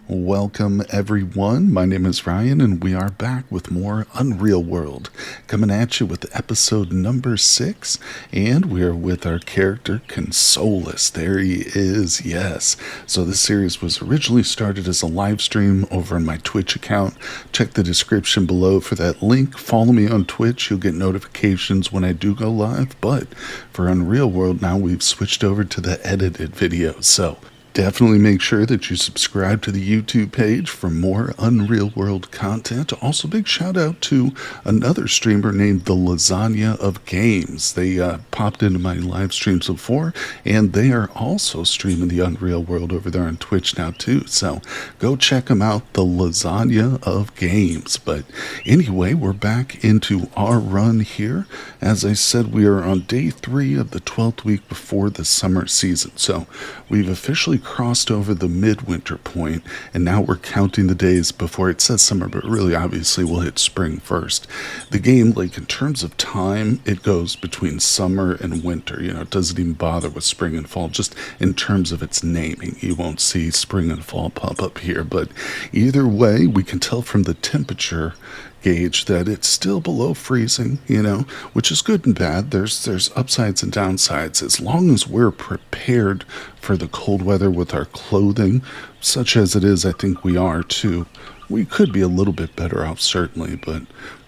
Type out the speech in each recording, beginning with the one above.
Welcome everyone, my name is Ryan and we are back with more Unreal World, coming at you with episode number 6, and we are with our character Consolus. There he is, yes. So this series was originally started as a live stream over on my Twitch account. Check the description below for that link. Follow me on Twitch, you'll get notifications when I do go live, but for Unreal World now we've switched over to the edited videos, so definitely make sure that you subscribe to the YouTube page for more Unreal World content. Also, big shout out to another streamer named The Lasagna of Games. They popped into my live streams before, and they are also streaming the Unreal World over there on Twitch now too. So go check them out, The Lasagna of Games. But anyway, we're back into our run here. As I said, we are on day 3 of the 12th week before the summer season. So we've officially crossed over the midwinter point, and now we're counting the days before it says summer, but really obviously we'll hit spring first. The game, like in terms of time, it goes between summer and winter. It doesn't even bother with spring and fall, just in terms of its naming. You won't see spring and fall pop up here, but either way, we can tell from the temperature gauge that it's still below freezing, which is good and bad. There's upsides and downsides. As long as we're prepared for the cold weather with our clothing, such as it is, I think we are too. We could be a little bit better off, certainly, but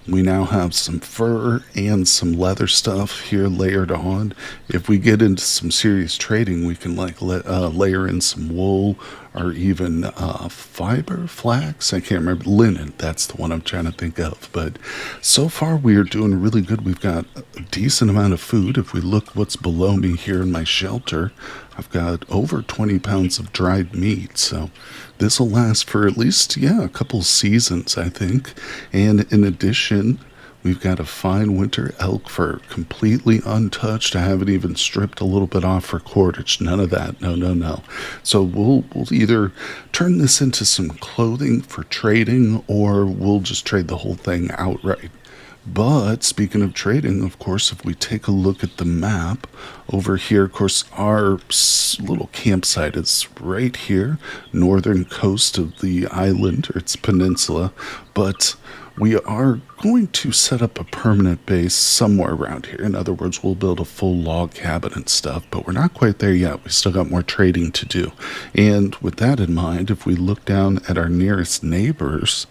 we now have some fur and some leather stuff here layered on. If we get into some serious trading, we can layer in some wool or even fiber, flax. I can't remember. Linen, that's the one I'm trying to think of. But so far we are doing really good. We've got a decent amount of food. If we look what's below me here in my shelter, I've got over 20 pounds of dried meat. So this will last for at least, a couple seasons, I think. And in addition, we've got a fine winter elk fur, completely untouched. I haven't even stripped a little bit off for cordage. None of that. No. So we'll either turn this into some clothing for trading, or we'll just trade the whole thing outright. But speaking of trading, of course, if we take a look at the map over here, of course, our little campsite is right here, northern coast of the island, or its peninsula. But we are going to set up a permanent base somewhere around here. In other words, we'll build a full log cabin and stuff, but we're not quite there yet. We still got more trading to do. And with that in mind, if we look down at our nearest neighbors,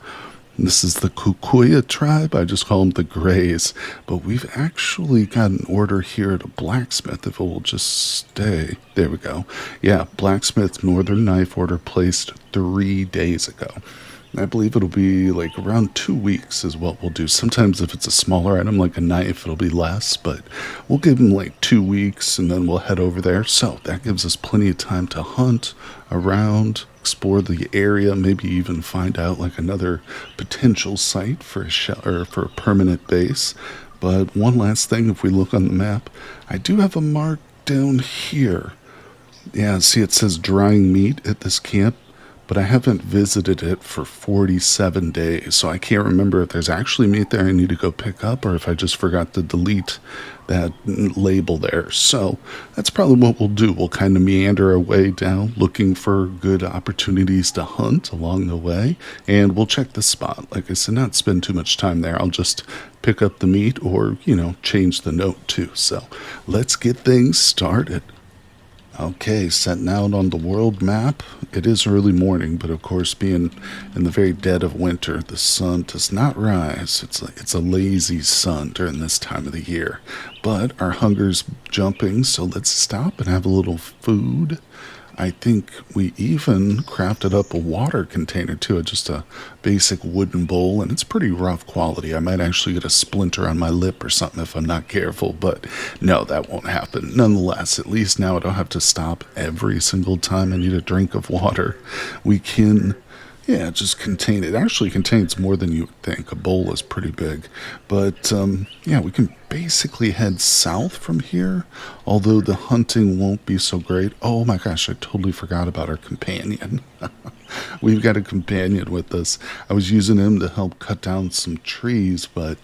this is the Kukuya tribe. I just call them the Greys. But we've actually got an order here at a blacksmith. If it will just stay. There we go. Yeah, blacksmith northern knife order placed 3 days ago. I believe it'll be like around 2 weeks is what we'll do. Sometimes if it's a smaller item like a knife, it'll be less, but we'll give them like 2 weeks and then we'll head over there. So that gives us plenty of time to hunt around, explore the area, maybe even find out like another potential site for for a permanent base. But one last thing, if we look on the map, I do have a mark down here. Yeah, see it says drying meat at this camp, but I haven't visited it for 47 days, so I can't remember if there's actually meat there I need to go pick up or if I just forgot to delete that label there. So that's probably what we'll do. We'll kind of meander our way down looking for good opportunities to hunt along the way, and we'll check the spot. Like I said, not spend too much time there. I'll just pick up the meat or, change the note too. So let's get things started. Okay, setting out on the world map. It is early morning, but of course, being in the very dead of winter, the sun does not rise. It's a lazy sun during this time of the year. But our hunger's jumping, so let's stop and have a little food. I think we even crafted up a water container too, just a basic wooden bowl, and it's pretty rough quality. I might actually get a splinter on my lip or something if I'm not careful, but no, that won't happen. Nonetheless, at least now I don't have to stop every single time I need a drink of water. We can just contain it. It actually contains more than you would think. A bowl is pretty big. But, we can basically head south from here, although the hunting won't be so great. Oh my gosh, I totally forgot about our companion. We've got a companion with us. I was using him to help cut down some trees, but,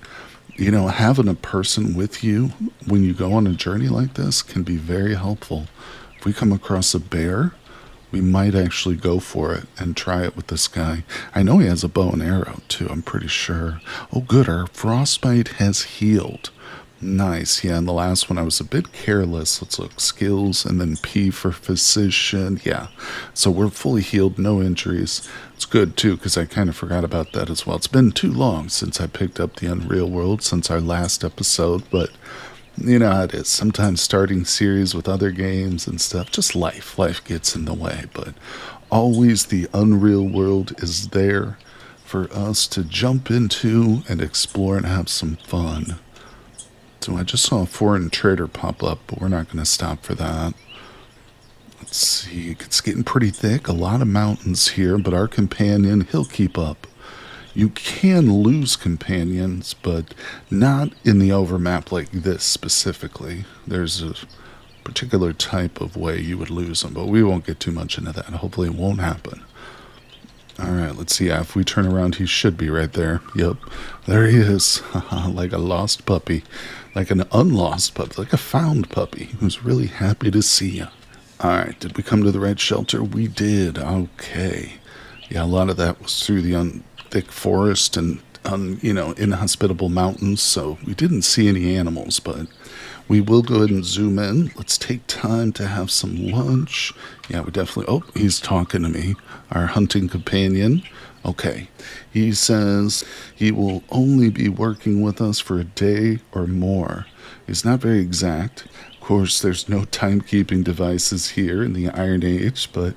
having a person with you when you go on a journey like this can be very helpful. If we come across a bear, we might actually go for it and try it with this guy. I know he has a bow and arrow too, I'm pretty sure. Oh good, our frostbite has healed. Nice. Yeah, and the last one I was a bit careless. Let's look. Skills and then P for physician. Yeah. So we're fully healed, no injuries. It's good too, because I kind of forgot about that as well. It's been too long since I picked up the Unreal World since our last episode, but you know how it is. Sometimes starting series with other games and stuff, just life gets in the way, but always the Unreal World is there for us to jump into and explore and have some fun. So I just saw a foreign trader pop up, but we're not going to stop for that. Let's see, it's getting pretty thick, a lot of mountains here, but our companion, he'll keep up. You can lose companions, but not in the overmap like this specifically. There's a particular type of way you would lose them, but we won't get too much into that. Hopefully it won't happen. Alright, let's see. If we turn around, he should be right there. Yep, there he is. Like a lost puppy. Like an unlost puppy. Like a found puppy who's really happy to see you. Alright, did we come to the right shelter? We did. Okay. Yeah, a lot of that was through the thick forest and, inhospitable mountains, so we didn't see any animals, but we will go ahead and zoom in. Let's take time to have some lunch. Yeah, we definitely... Oh, he's talking to me. Our hunting companion. Okay. He says he will only be working with us for a day or more. He's not very exact. Of course, there's no timekeeping devices here in the Iron Age, but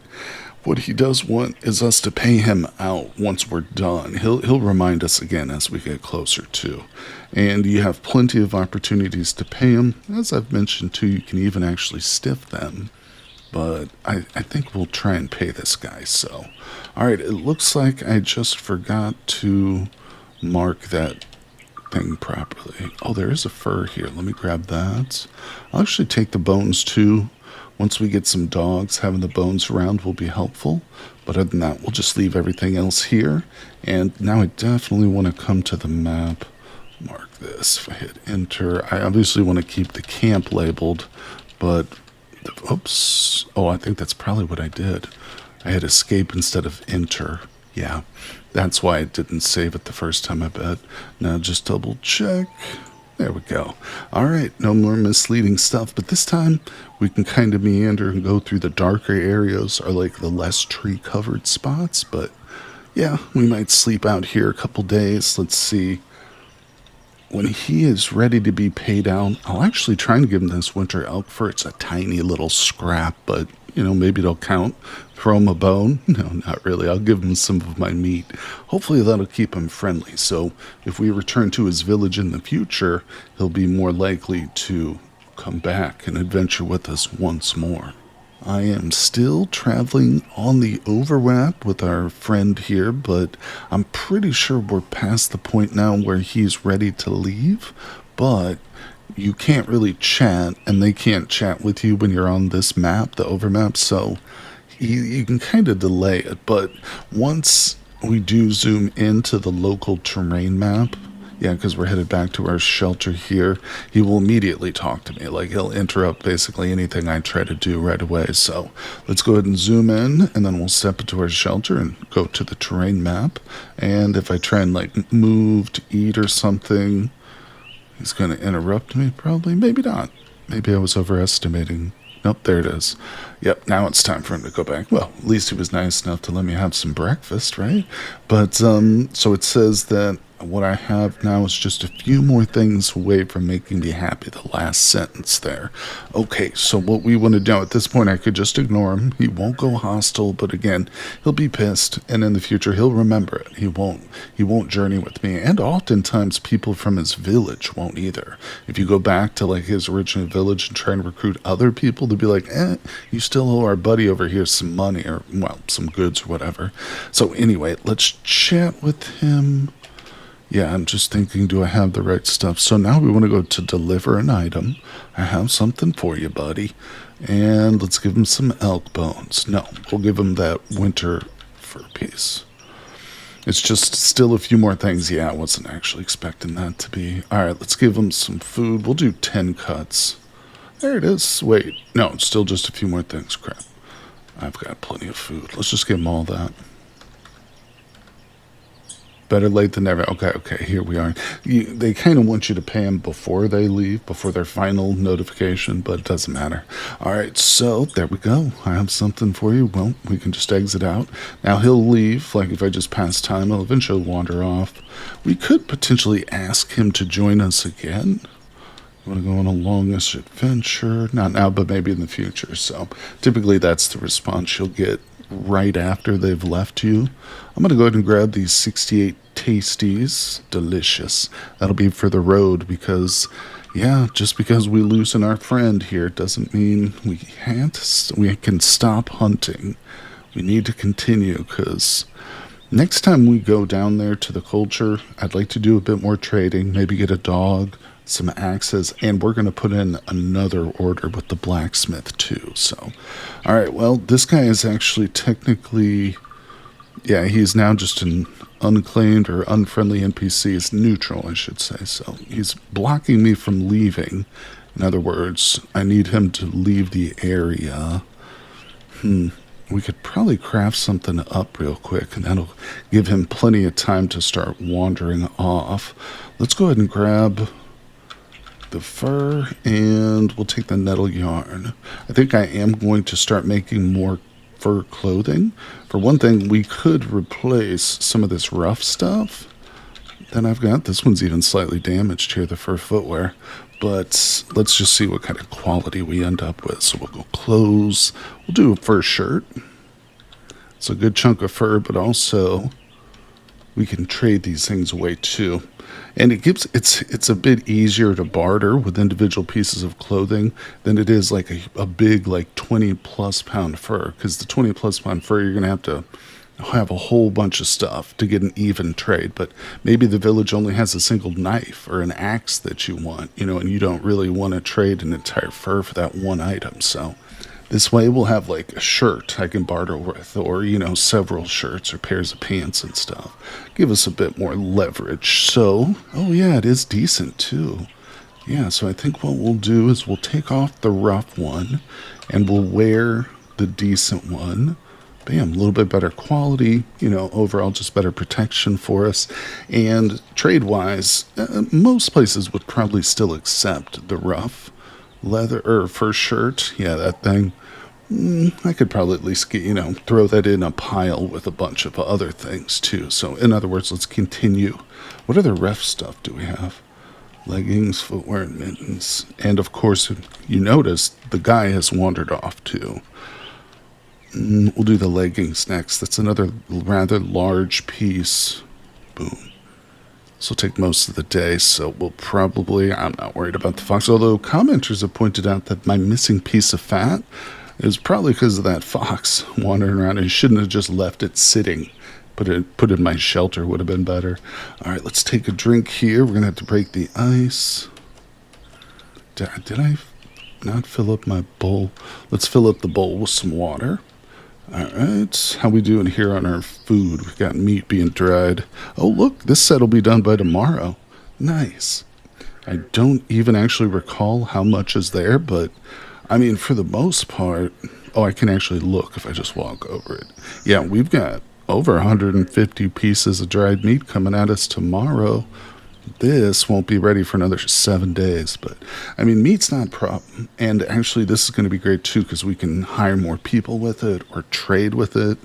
what he does want is us to pay him out once we're done. He'll remind us again as we get closer to. And you have plenty of opportunities to pay him. As I've mentioned too, you can even actually stiff them. But I think we'll try and pay this guy, so. Alright, it looks like I just forgot to mark that thing properly. Oh, there is a fur here. Let me grab that. I'll actually take the bones too. Once we get some dogs, having the bones around will be helpful. But other than that, we'll just leave everything else here. And now I definitely want to come to the map. Mark this. If I hit enter, I obviously want to keep the camp labeled, but oops. Oh, I think that's probably what I did. I hit escape instead of enter. Yeah, that's why it didn't save it the first time, I bet. Now just double check. There we go. Alright, no more misleading stuff, but this time we can kind of meander and go through the darker areas, or like the less tree-covered spots, but yeah, we might sleep out here a couple days. Let's see. When he is ready to be paid out, I'll actually try and give him this winter elk fur. It's a tiny little scrap, but, maybe it'll count. Throw him a bone? No, not really. I'll give him some of my meat. Hopefully that'll keep him friendly. So if we return to his village in the future, he'll be more likely to come back and adventure with us once more. I am still traveling on the overlap with our friend here, but I'm pretty sure we're past the point now where he's ready to leave, but you can't really chat, and they can't chat with you when you're on this map, the overmap, so you can kind of delay it, but once we do zoom into the local terrain map, yeah, because we're headed back to our shelter here, he will immediately talk to me. Like, he'll interrupt basically anything I try to do right away. So let's go ahead and zoom in, and then we'll step into our shelter and go to the terrain map. And if I try and, move to eat or something, he's going to interrupt me, probably. Maybe not. Maybe I was overestimating. Nope, there it is. Yep, now it's time for him to go back. Well, at least he was nice enough to let me have some breakfast, right? But, so it says that what I have now is just a few more things away from making me happy. The last sentence there. Okay, so what we want to do at this point, I could just ignore him. He won't go hostile, but again, he'll be pissed, and in the future, he'll remember it. He won't journey with me, and oftentimes people from his village won't either. If you go back to his original village and try and recruit other people, they'll be like, you still owe our buddy over here some money, or, well, some goods or whatever. So anyway, let's chat with him. Yeah, I'm just thinking, do I have the right stuff? So now we want to go to deliver an item. I have something for you, buddy. And let's give him some elk bones. No, we'll give him that winter fur piece. It's just still a few more things. Yeah, I wasn't actually expecting that to be. Alright, let's give him some food. We'll do 10 cuts. There it is. Wait, no, it's still just a few more things. Crap. I've got plenty of food. Let's just give them all that. Better late than never. Okay, here we are. They kind of want you to pay them before they leave, before their final notification, but it doesn't matter. All right, so there we go. I have something for you. Well, we can just exit out. Now he'll leave. Like if I just pass time, he'll eventually wander off. We could potentially ask him to join us again. You want to go on a longish adventure? Not now, but maybe in the future. So typically that's the response you'll get right after they've left you. I'm going to go ahead and grab these 68 tasties. Delicious. That'll be for the road because, yeah, just because we loosen our friend here doesn't mean we can stop hunting. We need to continue because next time we go down there to the culture, I'd like to do a bit more trading, maybe get a dog, some axes, and we're going to put in another order with the blacksmith too. So, all right, well, this guy is actually technically, yeah, he's now just an unclaimed or unfriendly NPC. It's neutral, I should say. So he's blocking me from leaving. In other words, I need him to leave the area. We could probably craft something up real quick, and that'll give him plenty of time to start wandering off. Let's go ahead and grab the fur, and we'll take the nettle yarn. I think I am going to start making more fur clothing. For one thing, we could replace some of this rough stuff that I've got. This one's even slightly damaged here, the fur footwear. But let's just see what kind of quality we end up with. So we'll go clothes. We'll do a fur shirt. It's a good chunk of fur, but also we can trade these things away too. And it's a bit easier to barter with individual pieces of clothing than it is like a big like 20 plus pound fur, because the 20 plus pound fur, you're going to have a whole bunch of stuff to get an even trade. But maybe the village only has a single knife or an axe that you want, and you don't really want to trade an entire fur for that one item. So this way we'll have like a shirt I can barter with, or, several shirts or pairs of pants and stuff. Give us a bit more leverage. So, oh yeah, it is decent too. Yeah, so I think what we'll do is we'll take off the rough one and we'll wear the decent one. Bam, a little bit better quality, overall just better protection for us. And trade-wise, most places would probably still accept the rough leather or fur shirt. Yeah, that thing. I could probably at least get, throw that in a pile with a bunch of other things too. So in other words, let's continue. What other rough stuff do we have? Leggings, footwear, and mittens. And of course, you notice the guy has wandered off too. We'll do the leggings next. That's another rather large piece. Boom. This will take most of the day, so we'll probably, I'm not worried about the fox, although commenters have pointed out that my missing piece of fat is probably because of that fox wandering around. I shouldn't have just left it sitting. Put it in my shelter would have been better. All right, let's take a drink here. We're going to have to break the ice. Did I not fill up my bowl? Let's fill up the bowl with some water. All right, how we doing here on our food? We've got meat being dried. Oh, look, this set will be done by tomorrow. Nice. I don't even actually recall how much is there, but I mean, for the most part, I can actually look if I just walk over it. Yeah, we've got over 150 pieces of dried meat coming at us tomorrow. This won't be ready for another 7 days, but I mean, meat's not a problem. And actually, this is going to be great too because we can hire more people with it or trade with it.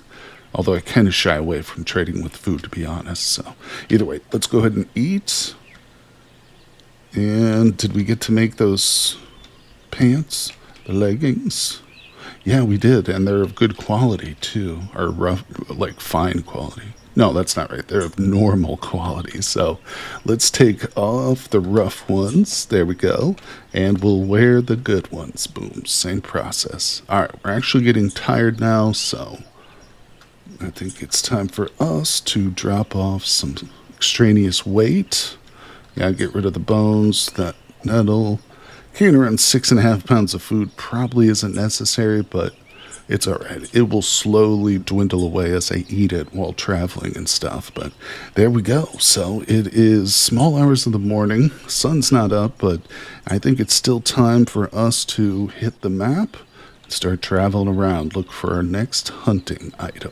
Although I kind of shy away from trading with food, to be honest. So either way, let's go ahead and eat. And did we get to make those pants, the leggings? Yeah, we did, and they're of good quality too, or rough, like fine quality. No, that's not right. They're of normal quality. So let's take off the rough ones. There we go. And we'll wear the good ones. Boom. Same process. All right. We're actually getting tired now. So I think it's time for us to drop off some extraneous weight. Yeah, get rid of the bones, that nettle. Carrying around 6.5 pounds of food probably isn't necessary, but it's all right. It will slowly dwindle away as I eat it while traveling and stuff. But there we go. So it is small hours of the morning. Sun's not up, but I think it's still time for us to hit the map, Start traveling around, look for our next hunting item.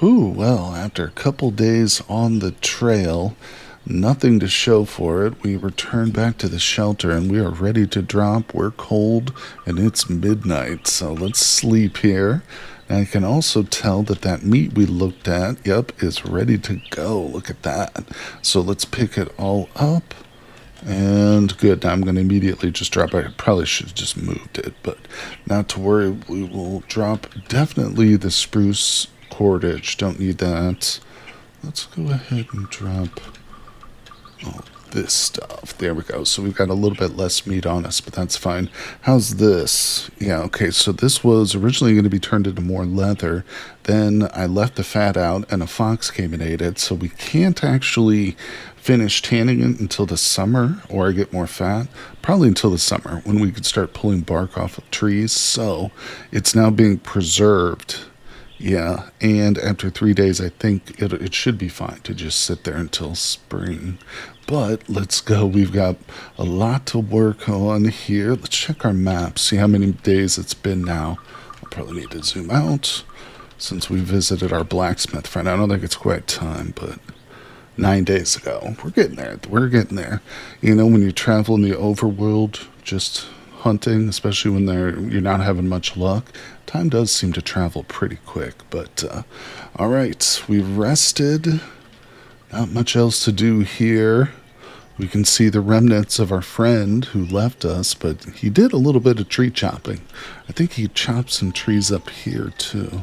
Whew, well, after a couple days on the trail, nothing to show for it, we return back to the shelter and we are ready to drop. We're cold and it's midnight, so let's sleep here. And I can also tell that that meat we looked at, yep, is ready to go. Look at that. So let's pick it all up. And good, now I'm going to immediately just drop it. I probably should have just moved it, but not to worry. We will drop definitely the spruce cordage. Don't need that. Let's go ahead and drop all this stuff. There we go. So we've got a little bit less meat on us, but that's fine. How's this? Yeah, okay, so this was originally going to be turned into more leather. Then I left the fat out and a fox came and ate it, so we can't actually finish tanning it until the summer, or I get more fat. Probably until the summer when we could start pulling bark off of trees. So it's now being preserved. Yeah, and after 3 days, I think it should be fine to just sit there until spring. But let's go. We've got a lot to work on here. Let's check our map, see how many days it's been now. I'll probably need to zoom out since we visited our blacksmith friend. I don't think it's quite time, but 9 days ago. We're getting there. We're getting there. You know, when you travel in the overworld, just hunting, especially when you're not having much luck, time does seem to travel pretty quick. But all right, we've rested. Not much else to do here. We can see the remnants of our friend who left us, but he did a little bit of tree chopping. I think he chopped some trees up here too.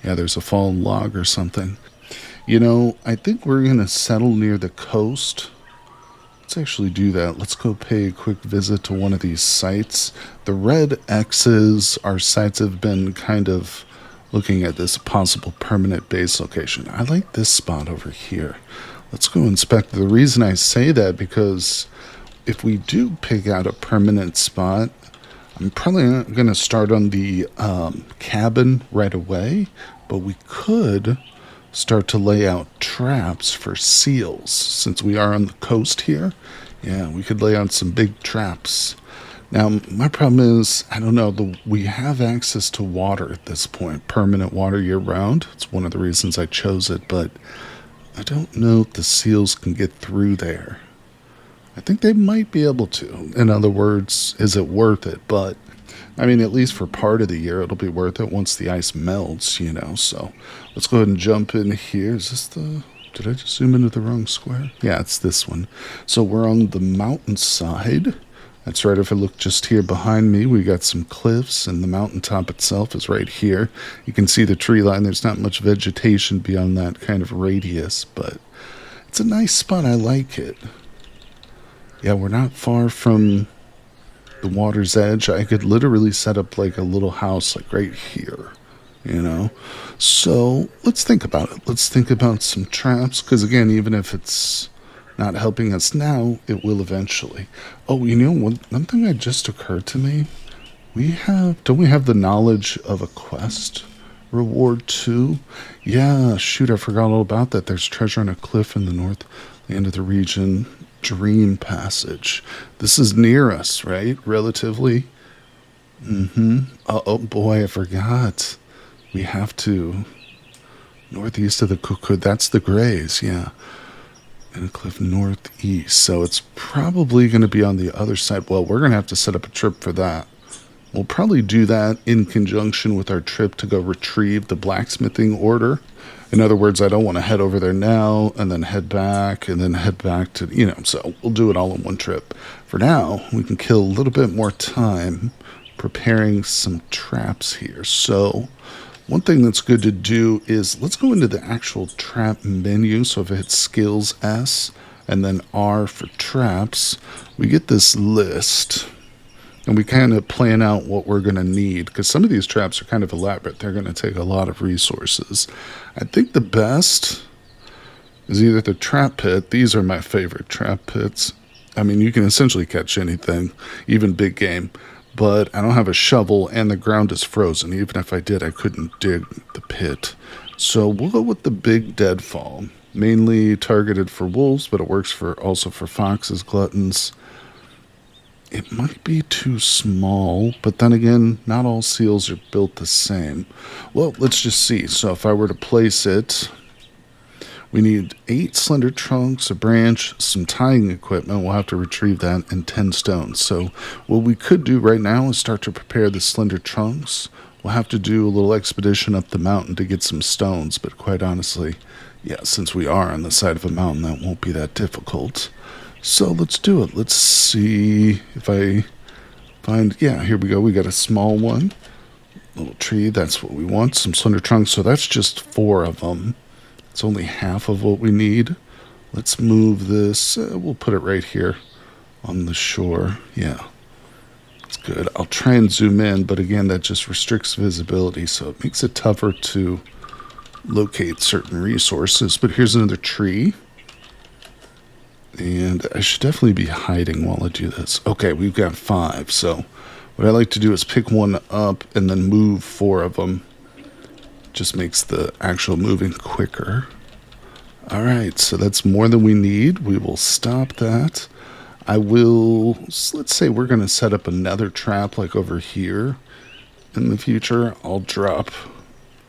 Yeah, there's a fallen log or something. You know, I think we're going to settle near the coast. Let's actually do that. Let's go pay a quick visit to one of these sites. The red X's are sites have been kind of looking at this possible permanent base location. I like this spot over here. Let's go inspect. The reason I say that, because if we do pick out a permanent spot, I'm probably not going to start on the cabin right away, but we could start to lay out traps for seals since we are on the coast here. Yeah, we could lay out some big traps. Now, my problem is, I don't know, we have access to water at this point, permanent water year-round. It's one of the reasons I chose it, but I don't know if the seals can get through there. I think they might be able to. In other words, is it worth it? But, I mean, at least for part of the year, it'll be worth it once the ice melts, you know. So, let's go ahead and jump in here. Is this the... Did I just zoom into the wrong square? Yeah, it's this one. So, we're on the mountainside. That's right, if I look just here behind me, we got some cliffs, and the mountaintop itself is right here. You can see the tree line. There's not much vegetation beyond that kind of radius, but it's a nice spot. I like it. Yeah, we're not far from the water's edge. I could literally set up like a little house like right here, you know? So let's think about it. Let's think about some traps, because again, even if it's not helping us now, it will eventually. Oh, you know, one thing that just occurred to me, don't we have the knowledge of a quest reward too? Yeah, shoot, I forgot all about that. There's treasure on a cliff in the north, the end of the region, Dream Passage. This is near us, right? Relatively. Oh boy, I forgot. We have to northeast of the cuckoo. That's the Grays, yeah. And a cliff northeast, so it's probably going to be on the other side. Well, we're going to have to set up a trip for that. We'll probably do that in conjunction with our trip to go retrieve the blacksmithing order. In other words, I don't want to head over there now and then head back and then head back to, you know, so we'll do it all in one trip. For now, we can kill a little bit more time preparing some traps here. So one thing that's good to do is let's go into the actual trap menu. So if I hit skills S and then R for traps, we get this list and we kind of plan out what we're going to need, because some of these traps are kind of elaborate. They're going to take a lot of resources. I think the best is either the trap pit. These are my favorite trap pits. I mean, you can essentially catch anything, even big game. But I don't have a shovel, and the ground is frozen. Even if I did, I couldn't dig the pit. So we'll go with the big deadfall. Mainly targeted for wolves, but it works also for foxes, gluttons. it might be too small, but then again, not all seals are built the same. Well, let's just see. So if I were to place it, we need 8 slender trunks, a branch, some tying equipment. We'll have to retrieve that, and 10 stones. So what we could do right now is start to prepare the slender trunks. We'll have to do a little expedition up the mountain to get some stones, but quite honestly, yeah, since we are on the side of a mountain, that won't be that difficult. So let's do it. Let's see if I find, yeah, here we go. We got a small one, little tree. That's what we want. Some slender trunks. So that's just 4 of them. It's only half of what we need. Let's move this. We'll put it right here on the shore. Yeah, it's good. I'll try and zoom in, but again, that just restricts visibility, so it makes it tougher to locate certain resources. But here's another tree. And I should definitely be hiding while I do this. Okay, we've got 5. So what I like to do is pick one up and then move 4 of them. Just makes the actual moving quicker. All right, so that's more than we need. We will stop that. I will, let's say we're going to set up another trap like over here. In the future, I'll drop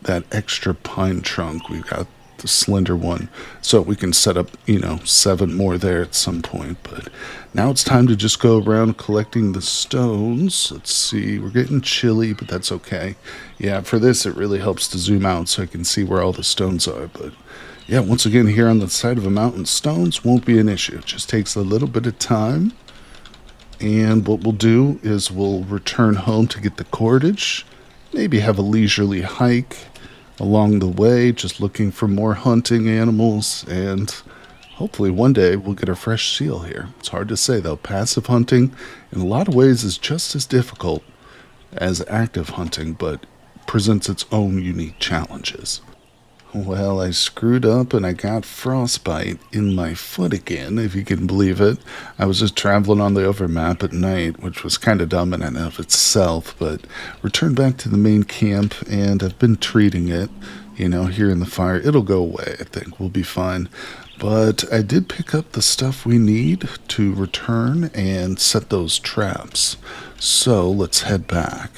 that extra pine trunk. We've got the slender one, so we can set up, 7 more there at some point. But now it's time to just go around collecting the stones. Let's see, we're getting chilly, but that's okay. Yeah, for this it really helps to zoom out so I can see where all the stones are. But yeah, once again, here on the side of a mountain, stones won't be an issue. It just takes a little bit of time. And what we'll do is we'll return home to get the cordage, maybe have a leisurely hike along the way, just looking for more hunting animals, and hopefully one day we'll get a fresh seal here. It's hard to say though. Passive hunting in a lot of ways is just as difficult as active hunting, but presents its own unique challenges. Well, I screwed up and I got frostbite in my foot again, if you can believe it. I was just traveling on the overmap at night, which was kind of dumb in and of itself, but returned back to the main camp and I've been treating it, here in the fire. It'll go away, I think. We'll be fine. But I did pick up the stuff we need to return and set those traps. So let's head back.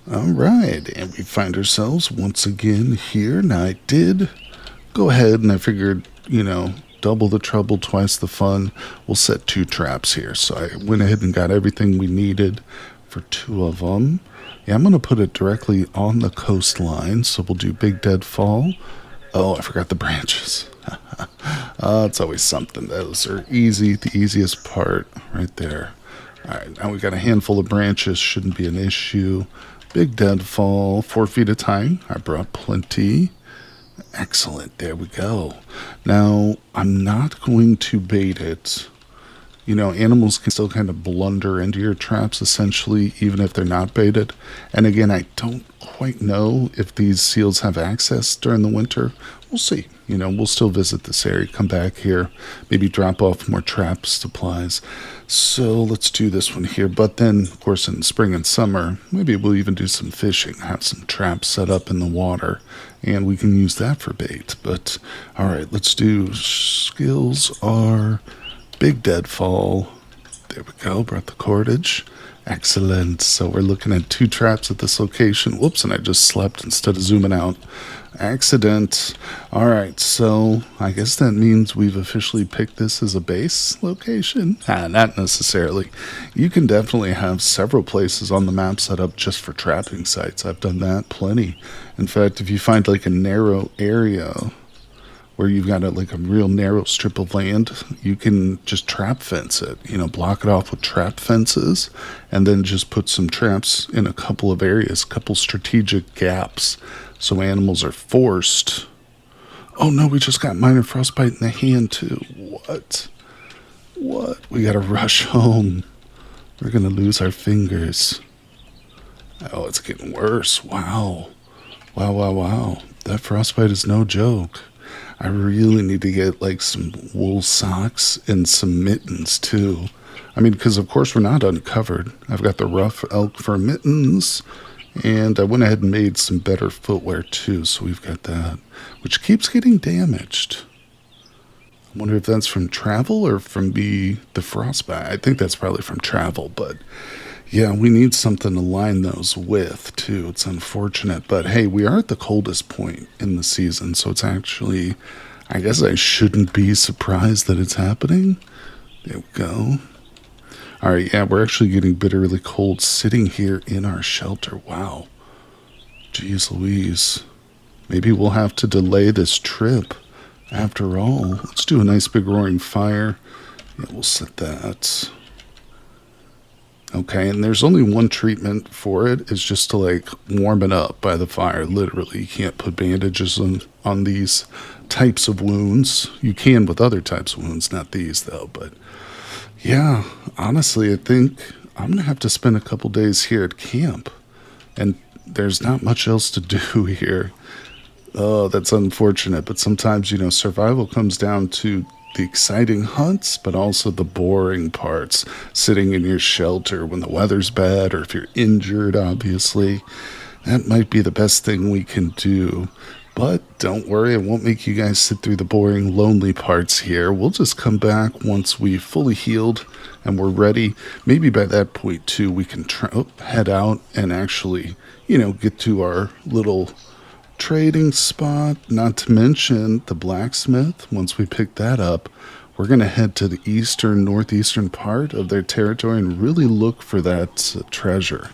All right, and we find ourselves once again here. Now, I did go ahead and I figured, double the trouble, twice the fun. We'll set 2 traps here. So I went ahead and got everything we needed for 2 of them. Yeah, I'm going to put it directly on the coastline. So we'll do Big Deadfall. Oh, I forgot the branches. It's always something. Those are easy, the easiest part right there. All right, now we got a handful of branches. Shouldn't be an issue. Big Deadfall, 4 feet of tying. I brought plenty. Excellent. There we go. Now, I'm not going to bait it. Animals can still kind of blunder into your traps, essentially, even if they're not baited. And again, I don't quite know if these seals have access during the winter. We'll see. We'll still visit this area, come back here, maybe drop off more trap supplies. So let's do this one here. But then, of course, in spring and summer, maybe we'll even do some fishing, have some traps set up in the water, and we can use that for bait. But, all right, let's do skills are Big Deadfall. There we go, brought the cordage. Excellent. So we're looking at 2 traps at this location. Whoops, and I just slept instead of zooming out. Accident. All right, so I guess that means we've officially picked this as a base location. Not necessarily. You can definitely have several places on the map set up just for trapping sites. I've done that plenty. In fact, if you find like a narrow area where you've got a real narrow strip of land, you can just trap fence it, block it off with trap fences, and then just put some traps in a couple of areas, couple strategic gaps, so animals are forced. Oh no, we just got minor frostbite in the hand too. What? We gotta rush home. We're gonna lose our fingers. Oh, it's getting worse. Wow. That frostbite is no joke. I really need to get some wool socks and some mittens too. Because of course we're not uncovered. I've got the rough elk fur mittens, and I went ahead and made some better footwear too, so we've got that, which keeps getting damaged. Wonder if that's from travel or from the frostbite. I think that's probably from travel, but yeah, we need something to line those with too. It's unfortunate, but hey, we are at the coldest point in the season, so it's actually, I guess I shouldn't be surprised that it's happening. There we go. All right, yeah, we're actually getting bitterly cold sitting here in our shelter. Wow. Jeez Louise. Maybe we'll have to delay this trip. After all, let's do a nice big roaring fire. Yeah, we'll set that. Okay, and there's only one treatment for it. It's just to like warm it up by the fire. Literally, you can't put bandages on these types of wounds. You can with other types of wounds, not these though. But yeah, honestly, I think I'm gonna have to spend a couple days here at camp, and there's not much else to do here. Oh, that's unfortunate. But sometimes, survival comes down to the exciting hunts, but also the boring parts. Sitting in your shelter when the weather's bad, or if you're injured, obviously. That might be the best thing we can do. But don't worry, I won't make you guys sit through the boring, lonely parts here. We'll just come back once we've fully healed and we're ready. Maybe by that point, too, we can head out and actually, get to our little trading spot. Not to mention the blacksmith. Once we pick that up, we're going to head to the northeastern part of their territory and really look for that treasure.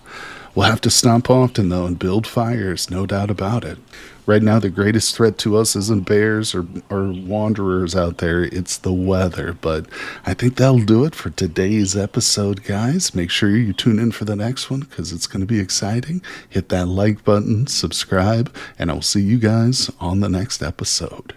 We'll have to stop often, though, and build fires, no doubt about it. Right now, the greatest threat to us isn't bears or wanderers out there, it's the weather. But I think that'll do it for today's episode, guys. Make sure you tune in for the next one, because it's going to be exciting. Hit that like button, subscribe, and I'll see you guys on the next episode.